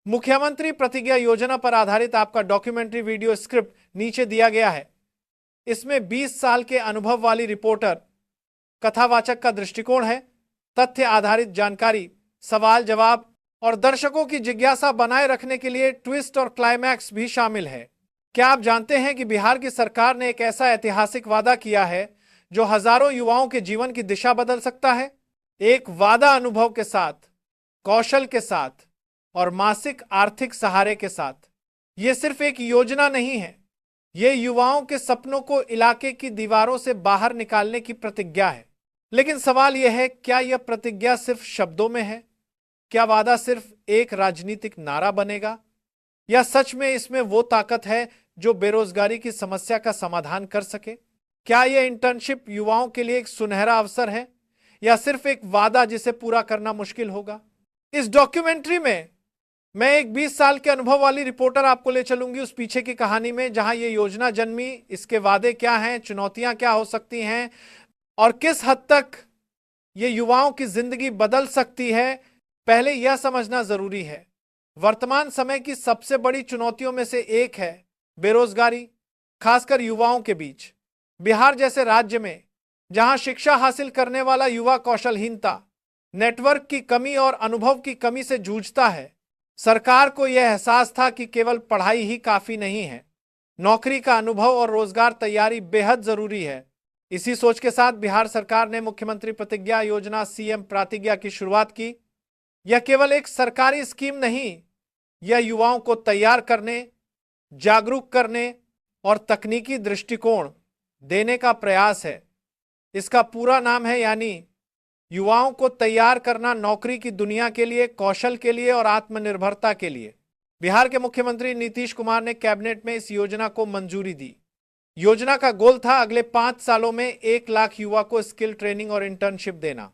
मुख्यमंत्री प्रतिज्ञा योजना पर आधारित आपका डॉक्यूमेंट्री वीडियो स्क्रिप्ट नीचे दिया गया है। इसमें 20 साल के अनुभव वाली रिपोर्टर, कथावाचक का दृष्टिकोण है, तथ्य आधारित जानकारी, सवाल जवाब और दर्शकों की जिज्ञासा बनाए रखने के लिए ट्विस्ट और क्लाइमैक्स भी शामिल है। क्या आप जानते हैं कि बिहार की सरकार ने एक ऐसा ऐतिहासिक वादा किया है जो हजारों युवाओं के जीवन की दिशा बदल सकता है? एक वादा अनुभव के साथ, कौशल के साथ और मासिक आर्थिक सहारे के साथ। यह सिर्फ एक योजना नहीं है, यह युवाओं के सपनों को इलाके की दीवारों से बाहर निकालने की प्रतिज्ञा है। लेकिन सवाल यह है, क्या यह प्रतिज्ञा सिर्फ शब्दों में है? क्या वादा सिर्फ एक राजनीतिक नारा बनेगा, या सच में इसमें वो ताकत है जो बेरोजगारी की समस्या का समाधान कर सके? क्या यह इंटर्नशिप युवाओं के लिए एक सुनहरा अवसर है, या सिर्फ एक वादा जिसे पूरा करना मुश्किल होगा? इस डॉक्यूमेंट्री में मैं एक 20 साल के अनुभव वाली रिपोर्टर आपको ले चलूंगी उस पीछे की कहानी में, जहां ये योजना जन्मी, इसके वादे क्या हैं, चुनौतियां क्या हो सकती हैं और किस हद तक ये युवाओं की जिंदगी बदल सकती है। पहले यह समझना जरूरी है, वर्तमान समय की सबसे बड़ी चुनौतियों में से एक है बेरोजगारी, खासकर युवाओं के बीच। बिहार जैसे राज्य में जहां शिक्षा हासिल करने वाला युवा कौशलहीनता, नेटवर्क की कमी और अनुभव की कमी से जूझता है, सरकार को यह एहसास था कि केवल पढ़ाई ही काफी नहीं है, नौकरी का अनुभव और रोजगार तैयारी बेहद जरूरी है। इसी सोच के साथ बिहार सरकार ने मुख्यमंत्री प्रतिज्ञा योजना सीएम प्रतिज्ञा की शुरुआत की। यह केवल एक सरकारी स्कीम नहीं, यह युवाओं को तैयार करने, जागरूक करने और तकनीकी दृष्टिकोण देने का प्रयास है। इसका पूरा नाम है यानी युवाओं को तैयार करना नौकरी की दुनिया के लिए, कौशल के लिए और आत्मनिर्भरता के लिए। बिहार के मुख्यमंत्री नीतीश कुमार ने कैबिनेट में इस योजना को मंजूरी दी। योजना का गोल था अगले 5 सालों में 1 लाख युवा को स्किल ट्रेनिंग और इंटर्नशिप देना।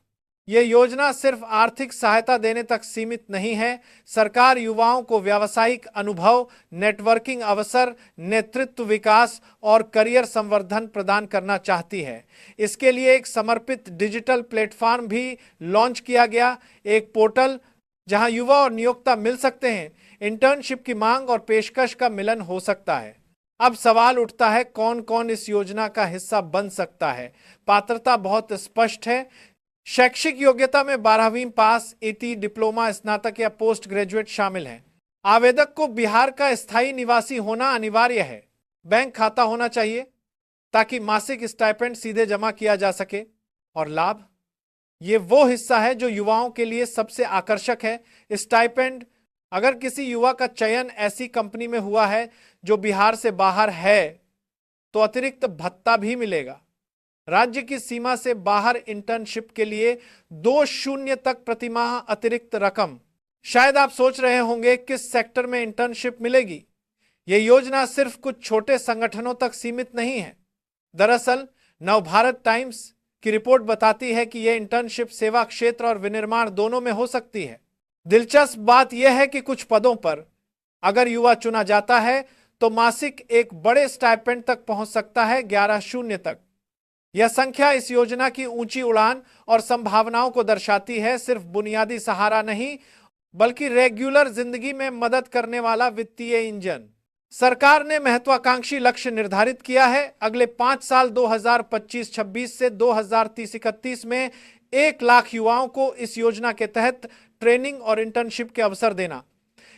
यह योजना सिर्फ आर्थिक सहायता देने तक सीमित नहीं है, सरकार युवाओं को व्यावसायिक अनुभव, नेटवर्किंग अवसर, नेतृत्व विकास और करियर संवर्धन प्रदान करना चाहती है। इसके लिए एक समर्पित डिजिटल प्लेटफॉर्म भी लॉन्च किया गया, एक पोर्टल जहां युवा और नियोक्ता मिल सकते हैं, इंटर्नशिप की मांग और पेशकश का मिलन हो सकता है। अब सवाल उठता है, कौन कौन इस योजना का हिस्सा बन सकता है? पात्रता बहुत स्पष्ट है। शैक्षिक योग्यता में 12वीं पास, इटी, डिप्लोमा, स्नातक या पोस्ट ग्रेजुएट शामिल हैं। आवेदक को बिहार का स्थायी निवासी होना अनिवार्य है। बैंक खाता होना चाहिए ताकि मासिक स्टाइपेंड सीधे जमा किया जा सके। और लाभ, ये वो हिस्सा है जो युवाओं के लिए सबसे आकर्षक है। स्टाइपेंड, अगर किसी युवा का चयन ऐसी कंपनी में हुआ है जो बिहार से बाहर है तो अतिरिक्त भत्ता भी मिलेगा। राज्य की सीमा से बाहर इंटर्नशिप के लिए 2 तक प्रतिमाह अतिरिक्त रकम। शायद आप सोच रहे होंगे किस सेक्टर में इंटर्नशिप मिलेगी। यह योजना सिर्फ कुछ छोटे संगठनों तक सीमित नहीं है। दरअसल नवभारत टाइम्स की रिपोर्ट बताती है कि यह इंटर्नशिप सेवा क्षेत्र और विनिर्माण दोनों में हो सकती है। दिलचस्प बात यह है कि कुछ पदों पर अगर युवा चुना जाता है तो मासिक एक बड़े स्टाइपेंड तक पहुंच सकता है, 11 तक। यह संख्या इस योजना की ऊंची उड़ान और संभावनाओं को दर्शाती है। सिर्फ बुनियादी सहारा नहीं, बल्कि रेगुलर जिंदगी में मदद करने वाला वित्तीय इंजन। सरकार ने महत्वाकांक्षी लक्ष्य निर्धारित किया है, अगले 5 साल 2025-26 से 2030-31 में 1 लाख युवाओं को इस योजना के तहत ट्रेनिंग और इंटर्नशिप के अवसर देना।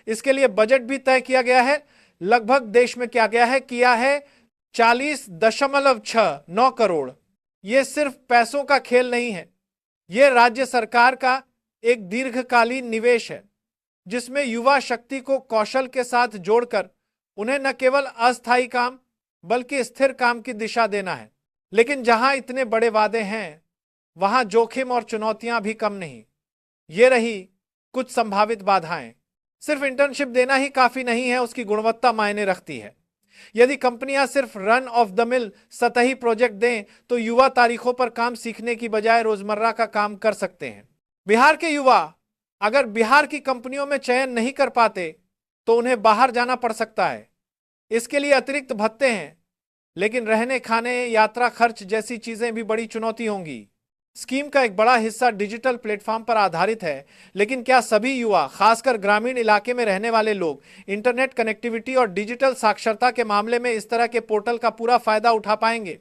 इसके लिए बजट भी तय किया गया है। लगभग देश में किया है 40.69 करोड़। यह सिर्फ पैसों का खेल नहीं है, यह राज्य सरकार का एक दीर्घकालीन निवेश है जिसमें युवा शक्ति को कौशल के साथ जोड़कर उन्हें न केवल अस्थायी काम बल्कि स्थिर काम की दिशा देना है। लेकिन जहां इतने बड़े वादे हैं, वहां जोखिम और चुनौतियां भी कम नहीं। ये रही कुछ संभावित बाधाएं। सिर्फ इंटर्नशिप देना ही काफी नहीं है, उसकी गुणवत्ता मायने रखती है। यदि कंपनियां सिर्फ रन ऑफ द मिल सतही प्रोजेक्ट दें तो युवा तारीखों पर काम सीखने की बजाय रोजमर्रा का काम कर सकते हैं। बिहार के युवा अगर बिहार की कंपनियों में चयन नहीं कर पाते तो उन्हें बाहर जाना पड़ सकता है। इसके लिए अतिरिक्त भत्ते हैं, लेकिन रहने, खाने, यात्रा खर्च जैसी चीजें भी बड़ी चुनौती होंगी। स्कीम का एक बड़ा हिस्सा डिजिटल प्लेटफॉर्म पर आधारित है, लेकिन क्या सभी युवा, खासकर ग्रामीण इलाके में रहने वाले लोग, इंटरनेट कनेक्टिविटी और डिजिटल साक्षरता के मामले में इस तरह के पोर्टल का पूरा फायदा उठा पाएंगे?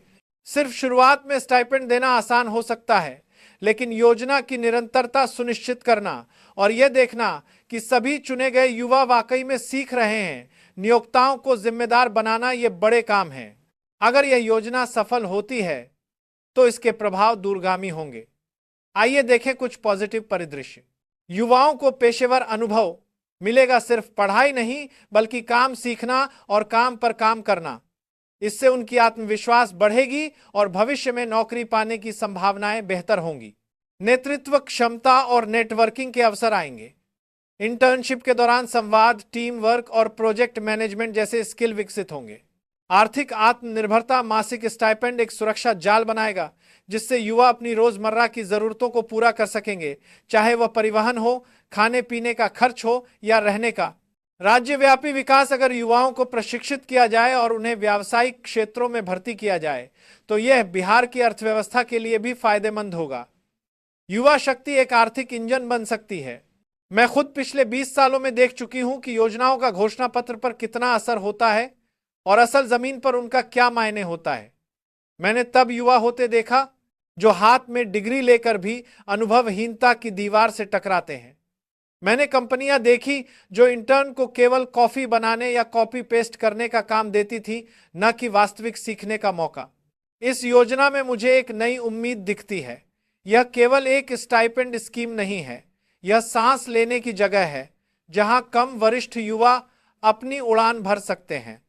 सिर्फ शुरुआत में स्टाइपेंड देना आसान हो सकता है, लेकिन योजना की निरंतरता सुनिश्चित करना और यह देखना कि सभी चुने गए युवा वाकई में सीख रहे हैं, नियोक्ताओं को जिम्मेदार बनाना, यह बड़े काम है। अगर यह योजना सफल होती है तो इसके प्रभाव दूरगामी होंगे। आइए देखें कुछ पॉजिटिव परिदृश्य। युवाओं को पेशेवर अनुभव मिलेगा, सिर्फ पढ़ाई नहीं बल्कि काम सीखना और काम पर काम करना। इससे उनकी आत्मविश्वास बढ़ेगी और भविष्य में नौकरी पाने की संभावनाएं बेहतर होंगी। नेतृत्व क्षमता और नेटवर्किंग के अवसर आएंगे। इंटर्नशिप के दौरान संवाद, टीम वर्क और प्रोजेक्ट मैनेजमेंट जैसे स्किल विकसित होंगे। आर्थिक आत्मनिर्भरता, मासिक स्टाइपेंड एक सुरक्षा जाल बनाएगा जिससे युवा अपनी रोजमर्रा की जरूरतों को पूरा कर सकेंगे, चाहे वह परिवहन हो, खाने पीने का खर्च हो या रहने का। राज्यव्यापी विकास, अगर युवाओं को प्रशिक्षित किया जाए और उन्हें व्यावसायिक क्षेत्रों में भर्ती किया जाए तो यह बिहार की अर्थव्यवस्था के लिए भी फायदेमंद होगा। युवा शक्ति एक आर्थिक इंजन बन सकती है। मैं खुद पिछले 20 सालों में देख चुकी हूं कि योजनाओं का घोषणा पत्र पर कितना असर होता है और असल जमीन पर उनका क्या मायने होता है। मैंने तब युवा होते देखा जो हाथ में डिग्री लेकर भी अनुभवहीनता की दीवार से टकराते हैं। मैंने कंपनियां देखी जो इंटर्न को केवल कॉफी बनाने या कॉपी पेस्ट करने का काम देती थी, न कि वास्तविक सीखने का मौका। इस योजना में मुझे एक नई उम्मीद दिखती है। यह केवल एक स्टाइपेंड स्कीम नहीं है, यह सांस लेने की जगह है जहां कम वरिष्ठ युवा अपनी उड़ान भर सकते हैं।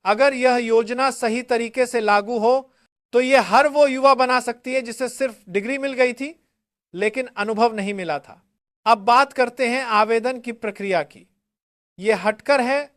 अगर यह योजना सही तरीके से लागू हो तो यह हर वो युवा बना सकती है जिसे सिर्फ डिग्री मिल गई थी लेकिन अनुभव नहीं मिला था। अब बात करते हैं आवेदन की प्रक्रिया की। यह हटकर है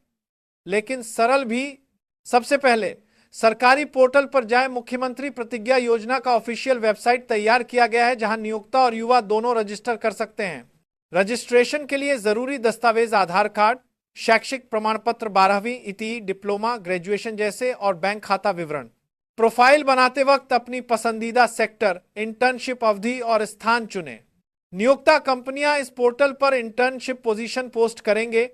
लेकिन सरल भी। सबसे पहले सरकारी पोर्टल पर जाएं। मुख्यमंत्री प्रतिज्ञा योजना का ऑफिशियल वेबसाइट तैयार किया गया है जहां नियोक्ता और युवा दोनों रजिस्टर कर सकते हैं। रजिस्ट्रेशन के लिए जरूरी दस्तावेज आधार कार्ड, शैक्षिक प्रमाण पत्र, 12वीं, ITI, डिप्लोमा, ग्रेजुएशन जैसे और बैंक खाता विवरण। प्रोफाइल बनाते वक्त अपनी पसंदीदा सेक्टर, इंटर्नशिप अवधि और स्थान चुनें। नियोक्ता कंपनियां इस पोर्टल पर इंटर्नशिप पोजीशन पोस्ट करेंगे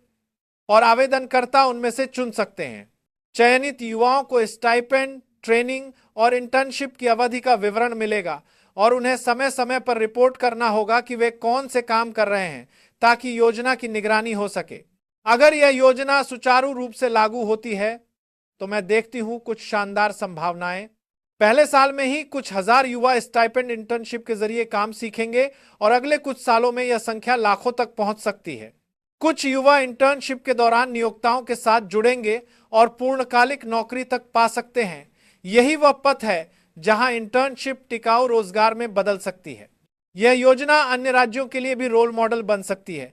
और आवेदनकर्ता उनमें से चुन सकते हैं। चयनित युवाओं को स्टाइपेंड, ट्रेनिंग और इंटर्नशिप की अवधि का विवरण मिलेगा और उन्हें समय समय पर रिपोर्ट करना होगा कि वे कौन से काम कर रहे हैं ताकि योजना की निगरानी हो सके। अगर यह योजना सुचारू रूप से लागू होती है तो मैं देखती हूं कुछ शानदार संभावनाएं। पहले साल में ही कुछ हजार युवा स्टाइपेंड इंटर्नशिप के जरिए काम सीखेंगे और अगले कुछ सालों में यह संख्या लाखों तक पहुंच सकती है। कुछ युवा इंटर्नशिप के दौरान नियोक्ताओं के साथ जुड़ेंगे और पूर्णकालिक नौकरी तक पा सकते हैं। यही वह पथ है जहां इंटर्नशिप टिकाऊ रोजगार में बदल सकती है। यह योजना अन्य राज्यों के लिए भी रोल मॉडल बन सकती है।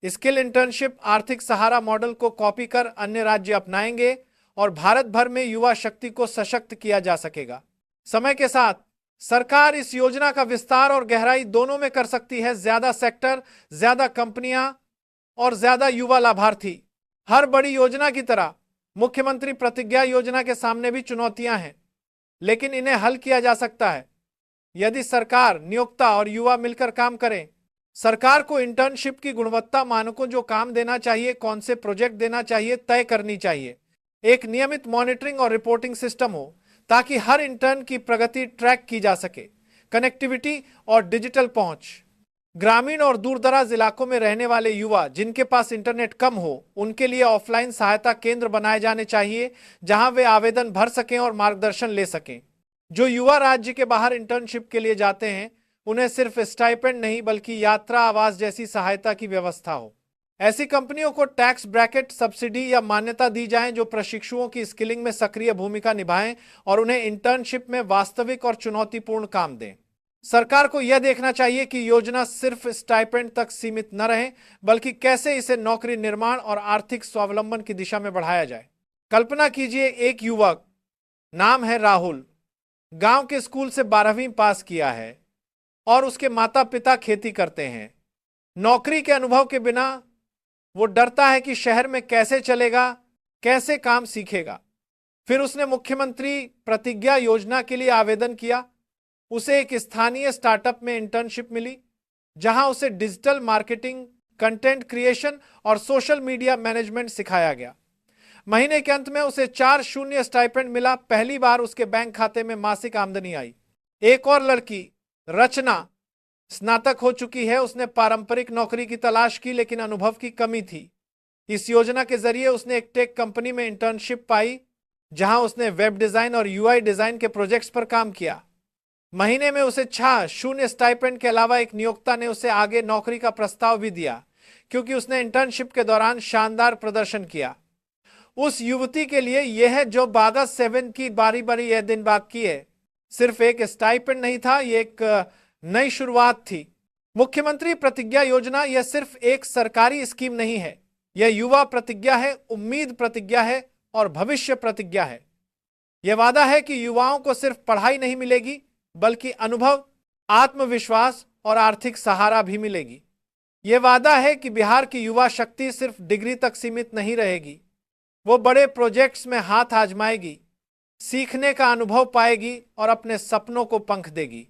स्किल इंटर्नशिप आर्थिक सहारा मॉडल को कॉपी कर अन्य राज्य अपनाएंगे और भारत भर में युवा शक्ति को सशक्त किया जा सकेगा। समय के साथ सरकार इस योजना का विस्तार और गहराई दोनों में कर सकती है। ज्यादा सेक्टर, ज्यादा कंपनियां और ज्यादा युवा लाभार्थी। हर बड़ी योजना की तरह मुख्यमंत्री प्रतिज्ञा योजना के सामने भी चुनौतियां हैं, लेकिन इन्हें हल किया जा सकता है यदि सरकार, नियोक्ता और युवा मिलकर काम करें। सरकार को इंटर्नशिप की गुणवत्ता मानकों, जो काम देना चाहिए, कौन से प्रोजेक्ट देना चाहिए, तय करनी चाहिए। एक नियमित मॉनिटरिंग और रिपोर्टिंग सिस्टम हो ताकि हर इंटर्न की प्रगति ट्रैक की जा सके। कनेक्टिविटी और डिजिटल पहुंच। ग्रामीण और दूरदराज इलाकों में रहने वाले युवा जिनके पास इंटरनेट कम हो, उनके लिए ऑफलाइन सहायता केंद्र बनाए जाने चाहिए जहां वे आवेदन भर सकें और मार्गदर्शन ले सकें। जो युवा राज्य के बाहर इंटर्नशिप के लिए जाते हैं उन्हें सिर्फ स्टाइपेंड नहीं बल्कि यात्रा, आवास जैसी सहायता की व्यवस्था हो। ऐसी कंपनियों को टैक्स ब्रैकेट, सब्सिडी या मान्यता दी जाए जो प्रशिक्षुओं की स्किलिंग में सक्रिय भूमिका निभाएं और उन्हें इंटर्नशिप में वास्तविक और चुनौतीपूर्ण काम दें। सरकार को यह देखना चाहिए कि योजना सिर्फ स्टाइपेंड तक सीमित न रहे बल्कि कैसे इसे नौकरी निर्माण और आर्थिक स्वावलंबन की दिशा में बढ़ाया जाए। कल्पना कीजिए, एक युवक, नाम है राहुल, गांव के स्कूल से 12वीं पास किया है और उसके माता पिता खेती करते हैं। नौकरी के अनुभव के बिना वो डरता है कि शहर में कैसे चलेगा, कैसे काम सीखेगा। फिर उसने मुख्यमंत्री प्रतिज्ञा योजना के लिए आवेदन किया उसे एक स्थानीय स्टार्टअप में इंटर्नशिप मिली, जहां उसे डिजिटल मार्केटिंग, कंटेंट क्रिएशन और सोशल मीडिया मैनेजमेंट सिखाया गया। महीने के अंत में उसे 4 स्टाइपेंड मिला। पहली बार उसके बैंक खाते में मासिक आमदनी आई। एक और लड़की रचना स्नातक हो चुकी है। उसने पारंपरिक नौकरी की तलाश की, लेकिन अनुभव की कमी थी। इस योजना के जरिए उसने एक टेक कंपनी में इंटर्नशिप पाई, जहां उसने वेब डिजाइन और यूआई डिजाइन के प्रोजेक्ट्स पर काम किया। महीने में उसे 6 स्टाइपेंड के अलावा एक नियोक्ता ने उसे आगे नौकरी का प्रस्ताव भी दिया, क्योंकि उसने इंटर्नशिप के दौरान शानदार प्रदर्शन किया। उस युवती के लिए यह जो बागा 7 की बारी बारी यह दिन बाकी है, सिर्फ एक स्टाइपेंड नहीं था, यह एक नई शुरुआत थी। मुख्यमंत्री प्रतिज्ञा योजना यह सिर्फ एक सरकारी स्कीम नहीं है, यह युवा प्रतिज्ञा है, उम्मीद प्रतिज्ञा है और भविष्य प्रतिज्ञा है। यह वादा है कि युवाओं को सिर्फ पढ़ाई नहीं मिलेगी, बल्कि अनुभव, आत्मविश्वास और आर्थिक सहारा भी मिलेगी। यह वादा है कि बिहार की युवा शक्ति सिर्फ डिग्री तक सीमित नहीं रहेगी, वो बड़े प्रोजेक्ट्स में हाथ आजमाएगी, सीखने का अनुभव पाएगी और अपने सपनों को पंख देगी।